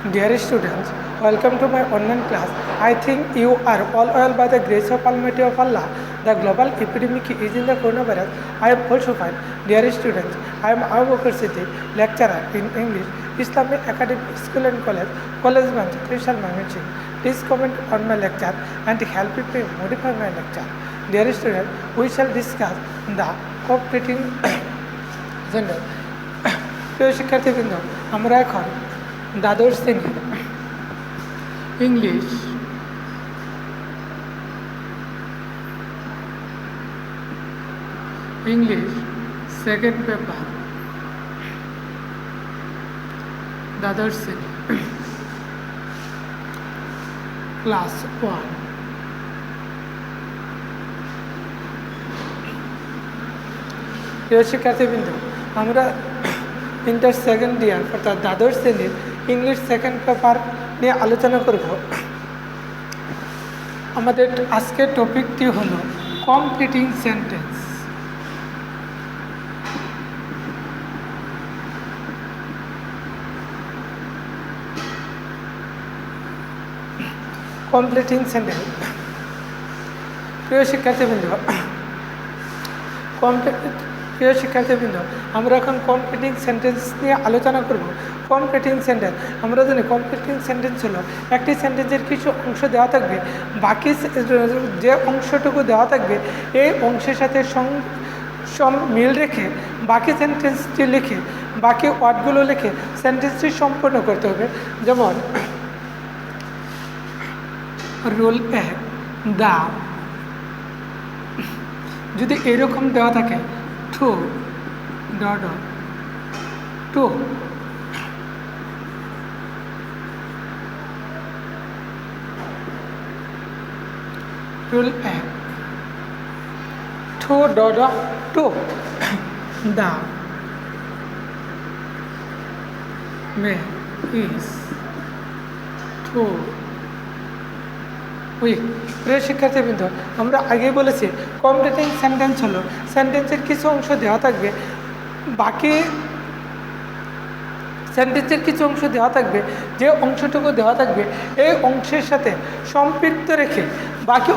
Dear students, welcome to my online class. I think you are all well by the grace of Almighty of Allah. The global epidemic is in the coronavirus. I am also fine. Dear students, I am Abu Bakr Siddiq, lecturer in English, Islamic Academic School and College Branch, Crystal Managing. Please comment on my lecture and help me modify my lecture. Dear students, we shall discuss the cooperating gender. প্রিয় শিক্ষার্থীবৃন্দ, আমরা এখন দ্বাদশ শ্রেণীর English second paper দ্বাদশ শ্রেণী class 1 প্রিয় শিক্ষার্থীবৃন্দ, আমরা ইন্টার সেকেন্ড ইয়ার অর্থাৎ দ্বাদশ শ্রেণীর ইংলিশ সেকেন্ড পেপার নিয়ে আলোচনা করব। আমাদের আজকের টপিকটি হলো কমপ্লিটিং সেন্টেন্স। কমপ্লিটিং সেন্টেন্স প্রিয় শিক্ষার্থীবৃন্দ, আমরা এখন কমপ্লিটিং সেন্টেন্স নিয়ে আলোচনা করব। কমপ্লিটিং সেন্টেন্স, আমরা জানি কমপ্লিটিং সেন্টেন্স হলো একটি সেন্টেন্সের কিছু অংশ দেওয়া থাকবে, বাকি যে অংশটুকু দেওয়া থাকবে এই অংশের সাথে মিল রেখে বাকি সেন্টেন্সটি লিখে বাকি ওয়ার্ডগুলো লিখে সেন্টেন্সটি সম্পূর্ণ করতে হবে। যেমন রুল 1, দা যদি এরকম দেওয়া থাকে too dot to, rule 1, too dot to, the man is too weak. প্রিয় শিক্ষার্থীবৃন্দ, আমরা আগেই বলেছি কমপ্লিটিং সেন্টেন্স হলো সেন্টেন্সের কিছু অংশ দেওয়া থাকবে, বাকি সেন্টেন্সের কিছু অংশ দেওয়া থাকবে, যে অংশটুকু দেওয়া থাকবে এই অংশের সাথে সম্পৃক্ত রেখে বাকি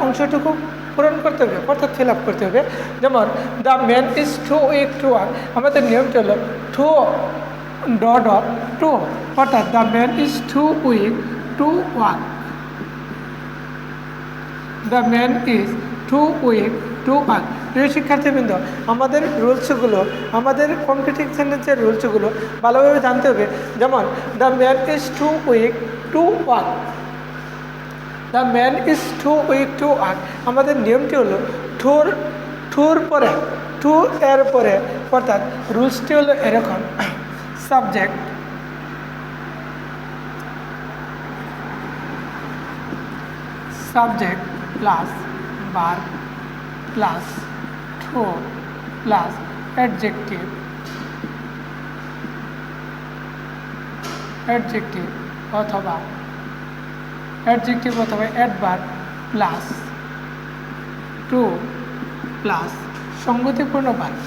অংশটুকু পূরণ করতে হবে, অর্থাৎ ফিল আপ করতে হবে। যেমন the man is too weak to work, আমাদের নিয়মটা হলো টু ডট টু, অর্থাৎ the man is too weak to work. The man is too weak to work. প্রিয় শিক্ষার্থীবৃন্দ, আমাদের রুলসগুলো, আমাদের কমপ্লিটিং সেন্টেন্সের রুলসগুলো ভালোভাবে জানতে হবে। যেমন the man is too weak to work, the man is too weak to work. আমাদের নিয়মটি হলো টুর পরে টু এর পরে, অর্থাৎ রুলসটি হলো এরকম, subject plus verb plus two plus adjective অথবা অ্যাডভার্ব প্লাস টু প্লাস সঙ্গতিপূর্ণ ভার্ব।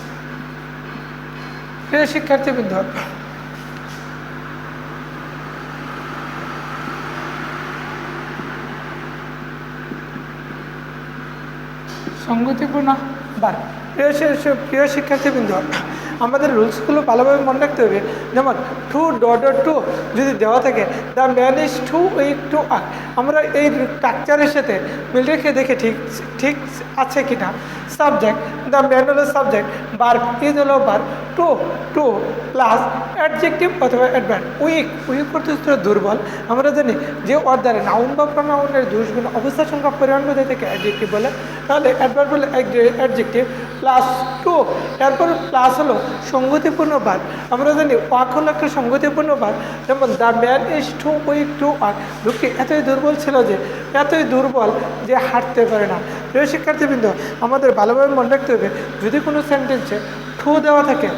প্রিয় শিক্ষার্থীবৃন্দ, সঙ্গতিপূর্ণ ভার্ব। প্রিয় শিক্ষার্থীবৃন্দ, আমাদের রুলসগুলো ভালোভাবে মনে রাখতে হবে। যেমন টু ডট টু যদি দেওয়া থাকে the man is too weak to work, আমরা এই স্ট্রাকচারের সাথে মিল রেখে দেখে ঠিক আছে কি না। সাবজেক্ট, দ্য ম্যান হলো সাবজেক্ট, ভার্ব ইজ হলো ভার্ব, টু প্লাস অ্যাডজেক্টিভ অথবা অ্যাডভার্ব। উইক করতে দুর্বল, আমরা জানি যে অর্ডারে নাউন বা প্রনাউনের দোষগুণ অবস্থা সংখ্যা পরিমাণ বোঝায় থেকে অ্যাডজেক্টিভ বলে, তাহলে অ্যাডভার্ব হলো অ্যাডজেক্টিভ প্লাস টু, এরপর প্লাস হলো সঙ্গতিপূর্ণ ভার্ব। আমরা জানি ওয়াক হলো একটা সঙ্গতিপূর্ণ ভার্ব। যেমন the man is too weak to walk, লোকটি এতই দুর্বল ছিল যে হাঁটতে পারে না। প্রিয় শিক্ষার্থীবৃন্দ, আমাদের ভালোভাবে মনে রাখতে হবে, যদি কোনো সেন্টেন্সে টু দেওয়া থাকে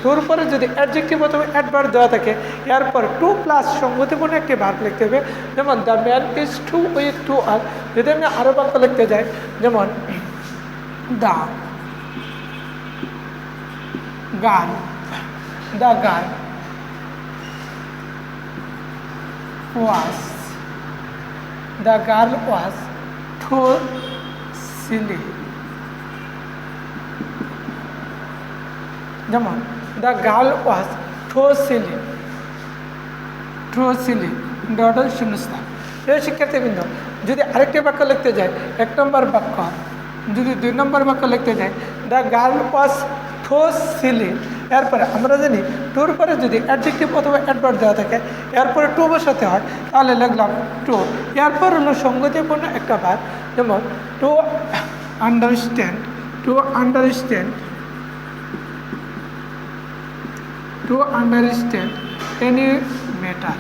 টুর পরে যদি অ্যাডজেক্টিভ অথবা অ্যাডভার্ব দেওয়া থাকে, এরপর টু প্লাস সঙ্গতিপূর্ণ একটি ভার্ব লিখতে হবে। যেমন the man is too weak to walk. যদি আমি আরও বাক্য লিখতে যাই, যেমন the gun was, the girl was too silly. যেমন the girl was too silly, ডডল শূন্যস্থান। প্রিয় শিক্ষার্থীবৃন্দ, যদি আরেকটি বাক্য লিখতে যাই, 1 নম্বর বাক্য, যদি 2 নম্বর বাক্য লিখতে যাই, the girl was too silly, এরপরে আমরা জানি টুর পরে যদি অ্যাডজেক্টিভ অথবা অ্যাডভার্ব দেওয়া থাকে, এরপরে টু বসাতে হয়, তাহলে লিখলাম টু। এরপর হলো সঙ্গতিপূর্ণ একটা ভার্ব, যেমন to understand, to understand any matter,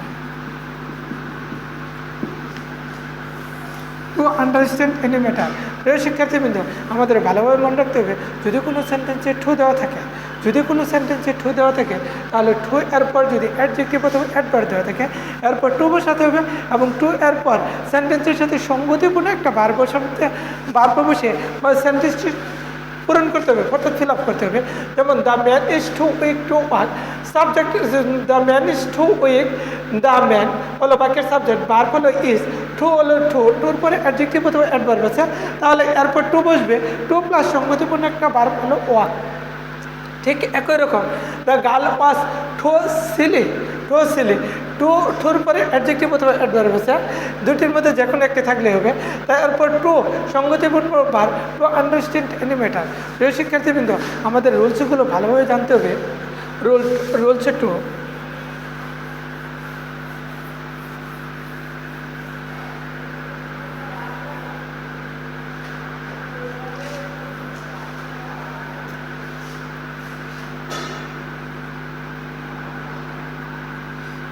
to understand any matter. প্রিয় শিক্ষার্থীবৃন্দ, আমাদের ভালোভাবে মনে রাখতে হবে, যদি কোনো সেন্টেন্সে টু দেওয়া থাকে, তাহলে টু এরপর যদি অ্যাডজেক্টিভ অথবা অ্যাডভার্ব দেওয়া থাকে, এরপর টু বসাতে হবে এবং টু এরপর সেন্টেন্সের সাথে সঙ্গতিপূর্ণ একটা ভার্ব বসে বা সেন্টেন্সটি পূরণ করতে হবে, অর্থাৎ ফিল আপ করতে হবে। যেমন the man is too weak to walk, subject the man is too weak, the man হলো বাক্যের সাবজেক্ট, ভার্ব হলো ইজ, টু হলো টুর পরে অ্যাডজেক্টিভ অথবা অ্যাডভার্ব আছে, তাহলে এরপর টু বসবে, টু প্লাস সঙ্গতিপূর্ণ একটা ভার্ব হলো ওয়াক। ঠিক একই রকম the girl was too silly, টুর পরে অ্যাডজেক্টিভ অথবা অ্যাডভার্ব আছে, দুটির মধ্যে যে কোনো একটি থাকলে হবে। তারপর টু সঙ্গতিপূর্ণ verb, to understand any matter. প্রিয় শিক্ষার্থীবৃন্দ, আমাদের রুলসগুলো ভালোভাবে জানতে হবে। রুলস টু,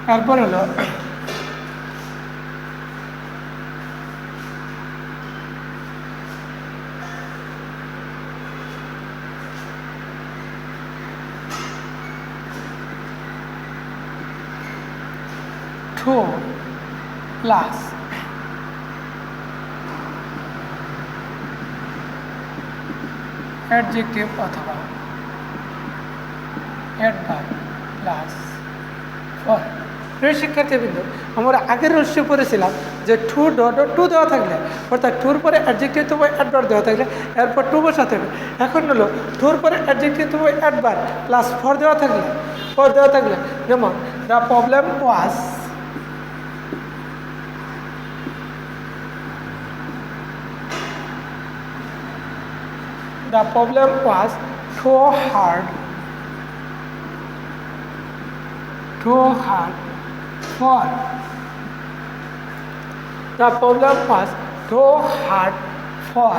তারপর হলো টু প্লাস অ্যাডজেক্টিভ অথবা অ্যাডভার্ব প্লাস ফর। প্রিয় শিক্ষার্থীবৃন্দ, আমরা আগের রুলসে পড়েছিলাম যে টু দেওয়া থাকলে, অর্থাৎ টুর পরে অ্যাডজেক্টিভ অথবা অ্যাডভার্ব দেওয়া থাকলে এরপর টু বসাতে হবে। এখন হলো টুর পরে অ্যাডজেক্টিভ অথবা অ্যাডভার্ব প্লাস ফর দেওয়া থাকলে, যেমন the problem was, too hard for, the problem was too hard for,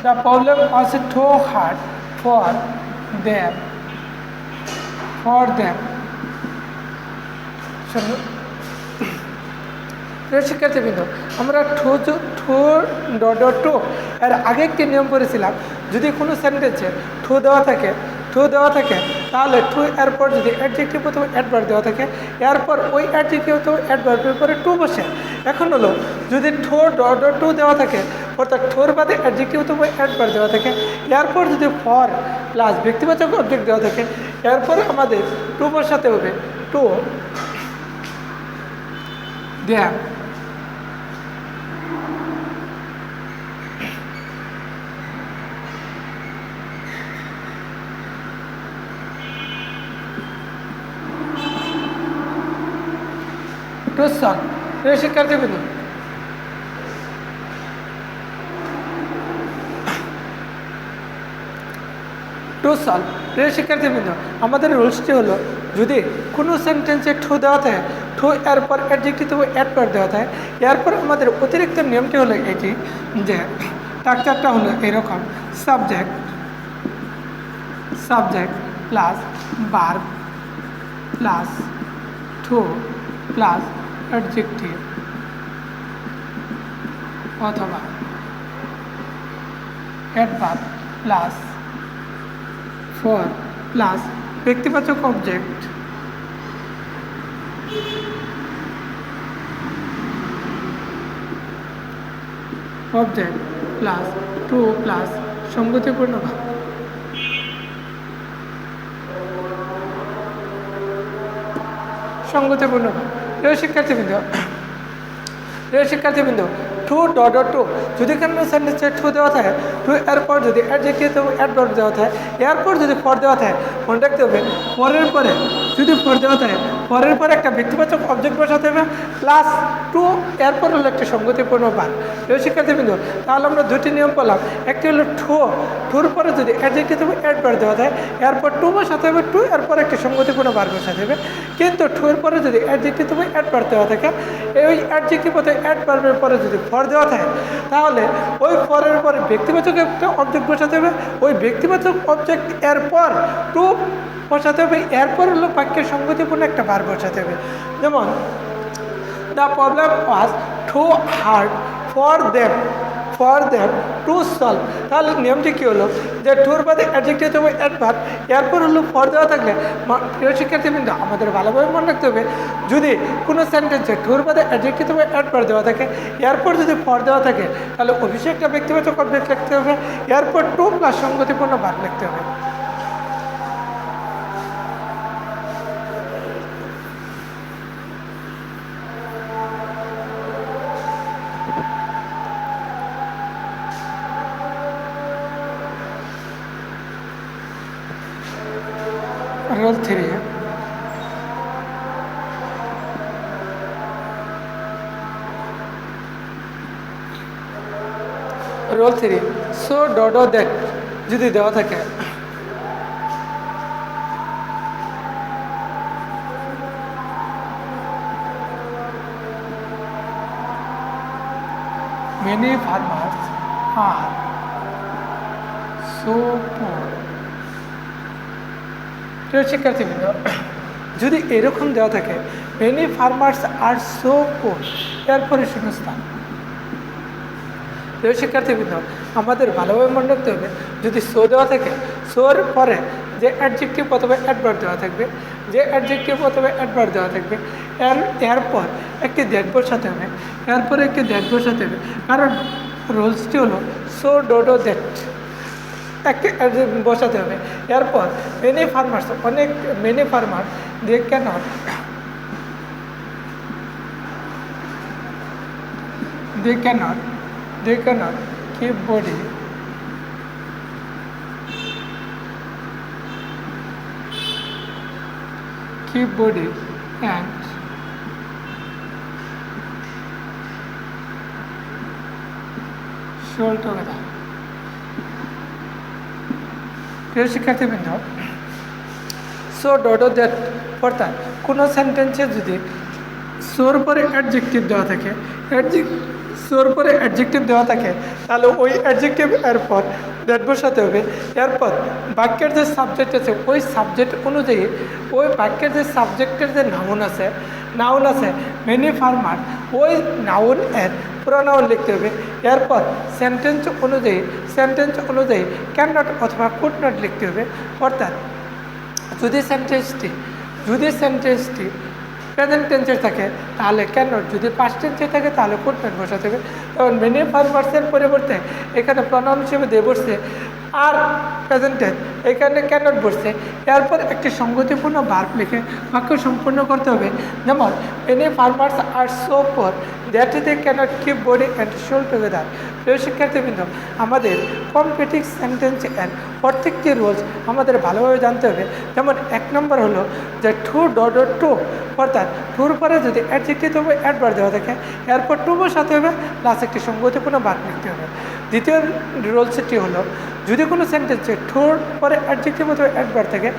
the problem was too hard for them. শিক্ষার্থীবৃন্দ, আমরা টু এর আগে একটি নিয়ম করেছিলাম, যদি কোনো সেন্টেন্সে টু দেওয়া থাকে তাহলে টু এরপর যদি অ্যাডজেক্টিভ অথবা অ্যাডভার্ব দেওয়া থাকে, এরপর ওই অ্যাডজেক্টিভ অথবা অ্যাডভার্বের পরে টু বসে। এখন হলো যদি টু দেওয়া থাকে, অর্থাৎ ঠোর বাদে অ্যাডজেক্টিভ অথবা অ্যাডভার্ব দেওয়া থাকে, এরপর যদি ফর প্লাস ব্যক্তিবাচক অবজেক্ট দেওয়া থাকে, এরপর আমাদের টু বসাতে হবে, টু দেয়া। To solve. প্রিয় শিক্ষার্থীবৃন্দ, আমাদের রুলসটি হলো, যদি কোনো সেন্টেন্সে টু দেওয়া থাকে, টু এরপর অ্যাডজেক্টিভ অ্যাডভার্ব দেওয়া থাকে, এরপর আমাদের অতিরিক্ত নিয়মটি হলো এটি যে স্ট্রাকচারটা হলো এরকম, subject plus verb plus two plus adjective অথবা অ্যাডভার্ব প্লাস ফর প্লাস ব্যক্তিবাচক object object plus two plus সঙ্গতিপূর্ণ ভাব। সঙ্গতিপূর্ণ ভাব। শিক্ষার্থীবৃন্দ টু ডট ডট টু যদি কোনো সেন্টেন্সে টু দেওয়া থাকে, টু এরপর যদি অ্যাডজেক্টিভ এবং অ্যাডভার্ব দেওয়া থাকে, এরপর যদি ফর দেওয়া থাকে, মনে রাখতে হবে পরের পরে যদি ফর দেওয়া থাকে, পরের পরে একটা ব্যক্তিবাচক অবজেক্ট বসাতে হবে প্লাস টু, এরপর হলো একটা সঙ্গতিপূর্ণ বাদ। শিক্ষার্থীবৃন্দ তাহলে আমরা দুটি নিয়ম পেলাম। একটি হলো টুর পরে যদি অ্যাডজেক্টিভ এবং অ্যাডভার্ব দেওয়া থাকে, এরপর টু বসাতে হবে, টু এরপর একটা সঙ্গতিপূর্ণ বাদ বসাতে হবে। কিন্তু টু এর পরে যদি অ্যাডজেক্টিভ এবং অ্যাডভার্ব দেওয়া থাকে, ওই অ্যাডজেক্টিভ অথবা অ্যাডভার্বের পরে যদি ফর দেওয়া থাকে, তাহলে ওই ফরের পরে ব্যক্তিবাচক একটা অবজেক্ট বসাতে হবে, ওই ব্যক্তিবাচক অবজেক্ট এরপর টু বসাতে হবে, এরপর হলো বাক্যের সঙ্গতিপূর্ণ একটা বার বসাতে হবে। যেমন the problem was too hard for them to solve. তাহলে নিয়মটি কী হলো যে টুর বাদে অ্যাডজেক্টিভ এবং অ্যাডভার্ব, এরপর হলো ফর দেওয়া থাকলে, প্রিয় শিক্ষার্থীবৃন্দ আমাদের ভালোভাবে মনে রাখতে হবে যদি কোনো সেন্টেন্সে টুর বাদে অ্যাডজেক্টিভ এবং অ্যাডভার্ব দেওয়া থাকে, এরপর যদি ফর দেওয়া থাকে, তাহলে অবশ্যই একটা ব্যক্তিগত অবজেক্ট লিখতে হবে, এরপর টু প্লাস সঙ্গতিপূর্ণ ভার্ব লিখতে হবে। Rule 3 সো ডট দ্যাট যদি দেওয়া থাকে, many farmers are so poor। শিক্ষার্থীবৃন্দ যদি এরকম দেওয়া থাকে মেনি ফার্মার্স আর সো পোর, এরপরে শূন্যস্থান। শিক্ষার্থীবৃন্দ আমাদের ভালোভাবে মনে রাখতে হবে যদি সো দেওয়া থাকে, সোর পরে যে অ্যাডজেক্টিভ অথবা অ্যাডভার্ব দেওয়া থাকবে, যে অ্যাডজেক্টিভ অথবা অ্যাডভার্ব দেওয়া থাকবে, এরপর একটি দ্যাট বসাতে হবে, এরপরে একটি দ্যাট বসাতে হবে। কারণ রুলসটি হলো সো ডট দ্যাট একটা বসাতে হবে। এরপর মেনি ফার্মার্স, অনেক many farmer they cannot keep body and soul together। প্রিয় শিক্ষার্থীবৃন্দ সো ডট দ্যাট অর্থাৎ কোনো সেন্টেন্সে যদি সোর পরে অ্যাডজেক্টিভ দেওয়া থাকে, সোর পরে অ্যাডজেক্টিভ দেওয়া থাকে, তাহলে ওই অ্যাডজেক্টিভ এরপর দ্যাট বসাতে হবে। এরপর বাক্যের যে সাবজেক্ট আছে ওই সাবজেক্ট অনুযায়ী ওই বাক্যের যে সাবজেক্টের যে নাউন আছে মেনি ফার্মার, ওই নাউন এর প্রোনাউন লিখতে হবে। এরপর সেন্টেন্স অনুযায়ী ক্যান নট অথবা কুড নট লিখতে হবে। অর্থাৎ যদি সেন্টেন্সটি প্রেজেন্ট টেন্সের থাকে তাহলে ক্যান নট, যদি পাস্ট টেন্সে থাকে তাহলে কুড নট বসাতে হবে। এবং মেনি ফার্মার্সের পরিবর্তে এখানে প্রোনাউন হিসেবে দিয়ে বসছে আর প্রেজেন্ট টেন্স, এখানে ক্যান নট বসছে। এরপর একটি সঙ্গতিপূর্ণ ভার্ব লিখে বাক্য সম্পূর্ণ করতে হবে। যেমন মেনি ফার্মার্স আর so poor that they cannot keep body and soul together. প্রিয় শিক্ষার্থীবৃন্দ আমাদের কমপ্লিটিং সেন্টেন্সের প্রত্যেকটি রুলস আমাদের ভালোভাবে জানতে হবে। যেমন 1 নম্বর হলো যে টু ডট টু, অর্থাৎ টুর পরে যদি অ্যাডজেক্টিভ হবে অ্যাডভার্ব দেওয়া থাকে, এরপর টু বসাতে হবে প্লাস একটি সঙ্গতিপূর্ণ ভার্ব লিখতে হবে। দ্বিতীয় রুলসটি হলো যদি কোনো সেন্টেন্সে টুর পরে অ্যাডজেক্টিভ অথবা অ্যাডভার্ব থাকে,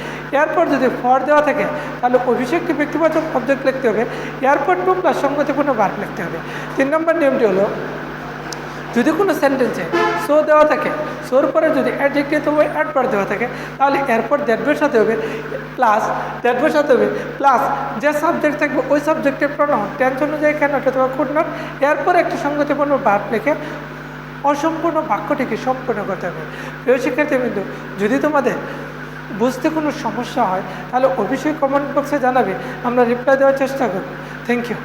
এরপর যদি ফর দেওয়া থাকে তাহলে অবশ্যই একটি ব্যক্তিবাচক অবজেক্ট লিখতে হবে, এরপর টু প্লাস সঙ্গতিপূর্ণ ভার্ব লিখতে হবে। 3 নম্বর নিয়মটি হলো যদি কোনো সেন্টেন্সে সো দেওয়া থাকে, সোর পরে যদি অ্যাডজেক্টিভ অথবা অ্যাডভার্ব দেওয়া থাকে, তাহলে এরপর দ্যাট বসাতে হবে প্লাস যে সাবজেক্ট থাকবে ওই সাবজেক্টের প্রোনাউন টেন্স অনুযায়ী ক্যান নট অথবা কুড নট, এরপর একটি সঙ্গতিপূর্ণ ভার্ব লিখে অসম্পূর্ণ বাক্যটিকে সম্পূর্ণ করতে হবে। প্রিয় শিক্ষার্থীবৃন্দ যদি তোমাদের বুঝতে কোনো সমস্যা হয় তাহলে অবশ্যই কমেন্ট বক্সে জানাবে, আমরা রিপ্লাই দেওয়ার চেষ্টা করব। Thank you.